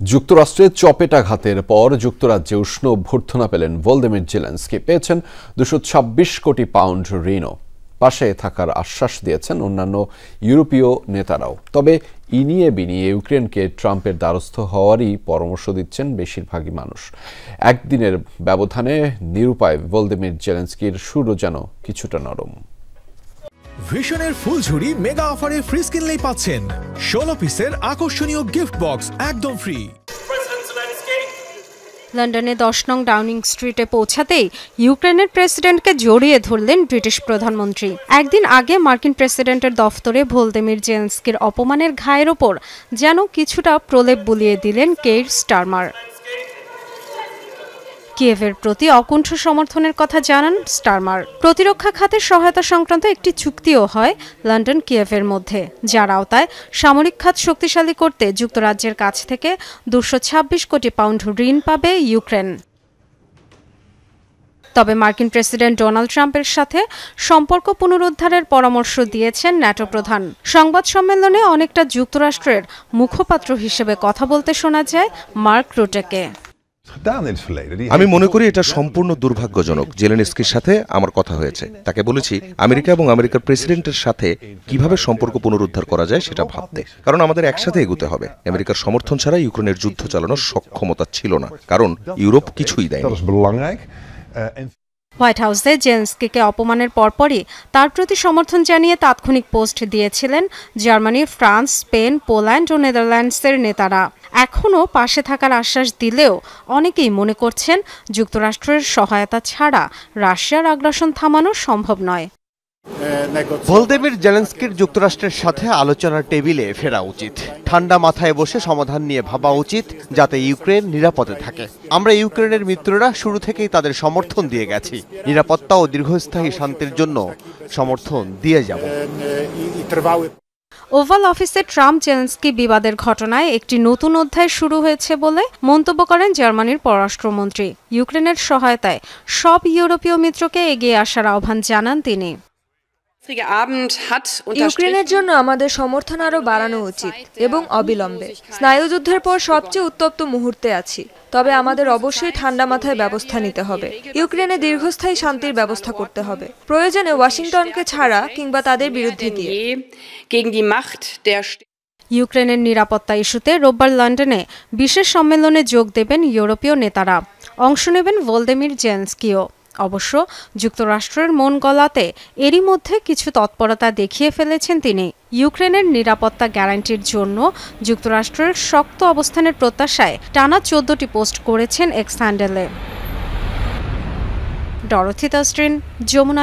যুক্তরাষ্ট্রের চপেটাঘাতের পর যুক্তরাজ্যে উষ্ণ অভ্যর্থনা পেলেন ভলোদিমির জেলেনস্কি। পেয়েছেন 226 কোটি পাউন্ড ঋণও। পাশে থাকার আশ্বাস দিয়েছেন অন্যান্য ইউরোপীয় নেতারাও। তবে ইনিয়ে বিনিয়ে ইউক্রেনকে ট্রাম্পের দ্বারস্থ হওয়ারই পরামর্শ দিচ্ছেন বেশিরভাগই মানুষ। একদিনের ব্যবধানে নিরুপায় ভলোদিমির জেলেনস্কির সুরও যেন কিছুটা নরম। ভিশনের ফুলঝুরি মেগা অফারে ফ্রিজ কিনলেই পাচ্ছেন 16 পিসের আকর্ষণীয় গিফট বক্স একদম ফ্রি। লন্ডনে 10 নং ডাউনিং স্ট্রিটে পৌঁছাতেই ইউক্রেনের প্রেসিডেন্টকে জড়িয়ে ধরলেন ব্রিটিশ প্রধানমন্ত্রী। একদিন আগে মার্কিন প্রেসিডেন্টের দফতরে ভলোদিমির জেলেনস্কির অপমানের ঘায়ের ওপর যেন কিছুটা প্রলেপ বুলিয়ে দিলেন কেইর স্টারমার। কিয়েভের প্রতি অকুণ্ঠ সমর্থনের কথা জানান স্টারমার। প্রতিরক্ষা খাতের সহায়তা সংক্রান্ত একটি চুক্তিও হয় লন্ডন কিয়েভের মধ্যে, যার আওতায় সামরিক খাত শক্তিশালী করতে যুক্তরাজ্যের কাছ থেকে 226 কোটি পাউন্ড ঋণ পাবে ইউক্রেন। তবে মার্কিন প্রেসিডেন্ট ডোনাল্ড ট্রাম্পের সাথে সম্পর্ক পুনরুদ্ধারের পরামর্শ দিয়েছেন ন্যাটো প্রধান। সংবাদ সম্মেলনে অনেকটা যুক্তরাষ্ট্রের মুখপাত্র হিসেবে কথা বলতে শোনা যায় মার্ক রুটেকে। আমি মনে করি এটা সম্পূর্ণ দুর্ভাগ্যজনক। জেলেনস্কির সাথে আমার কথা হয়েছে, তাকে বলেছি আমেরিকা এবং আমেরিকার প্রেসিডেন্টের সাথে কিভাবে সম্পর্ক পুনরুদ্ধার করা যায় সেটা ভাবতে, কারণ আমাদের একসাথে এগোতে হবে। আমেরিকার সমর্থন ছাড়া ইউক্রেনের যুদ্ধ চালানোর সক্ষমতা ছিল না, কারণ ইউরোপ কিছুই দেয়নি। হোয়াইট হাউসে জেলেনস্কিকে অপমানের পরপরই তার প্রতি সমর্থন জানিয়ে তাৎক্ষণিক পোস্ট দিয়েছিলেন জার্মানি, ফ্রান্স, স্পেন, পোল্যান্ড ও নেদারল্যান্ডসের নেতারা। এখনও পাশে থাকার আশ্বাস দিলেও অনেকেই মনে করছেন যুক্তরাষ্ট্রের সহায়তা ছাড়া রাশিয়ার আগ্রাসন থামানো সম্ভব নয়। ভলোদিমির জেলেনস্কির যুক্তরাষ্ট্রের সাথে আলোচনার টেবিলে ফেরা উচিত। ঠান্ডা মাথায় বসে সমাধান নিয়ে ভাবা উচিত, যাতে ইউক্রেন নিরাপদে থাকে। আমরা ইউক্রেনের মিত্ররা শুরু থেকেই তাদের সমর্থন দিয়ে গেছি। নিরাপত্তা ও দীর্ঘস্থায়ী শান্তির জন্য সমর্থন দিয়ে যাব। ওভাল অফিসে ট্রাম্প জেলেনস্কি বিবাদের ঘটনায় একটি নতুন অধ্যায় শুরু হয়েছে বলে মন্তব্য করেন জার্মানির পররাষ্ট্রমন্ত্রী। ইউক্রেনের সহায়তায় সব ইউরোপীয় মিত্রকে এগিয়ে আসার আহ্বান জানান তিনি। ইউক্রেনের জন্য আমাদের সমর্থন আরও বাড়ানো উচিত এবং অবিলম্বে। স্নায়ুযুদ্ধের পর সবচেয়ে উত্তপ্ত মুহূর্তে আছি, তবে আমাদের অবশ্যই ঠান্ডা মাথায় ব্যবস্থা নিতে হবে। ইউক্রেনে দীর্ঘস্থায়ী শান্তির ব্যবস্থা করতে হবে, প্রয়োজনে ওয়াশিংটনকে ছাড়া কিংবা তাদের বিরুদ্ধে গিয়ে। ইউক্রেনের নিরাপত্তা ইস্যুতে রোববার লন্ডনে বিশেষ সম্মেলনে যোগ দেবেন ইউরোপীয় নেতারা। অংশ নেবেন ভলোদিমির জেলেনস্কিও। অবশ্য যুক্তরাষ্ট্রের মন গলাতে এরই মধ্যে কিছু তৎপরতা দেখিয়ে ফেলেছেন তিনি। ইউক্রেনের নিরাপত্তা গ্যারান্টির জন্য যুক্তরাষ্ট্রের শক্ত অবস্থানের প্রত্যাশায় টানা 14টি পোস্ট করেছেন এক্স হ্যান্ডেলে। ডরোথি তাস্ট্রিন, যমুনা।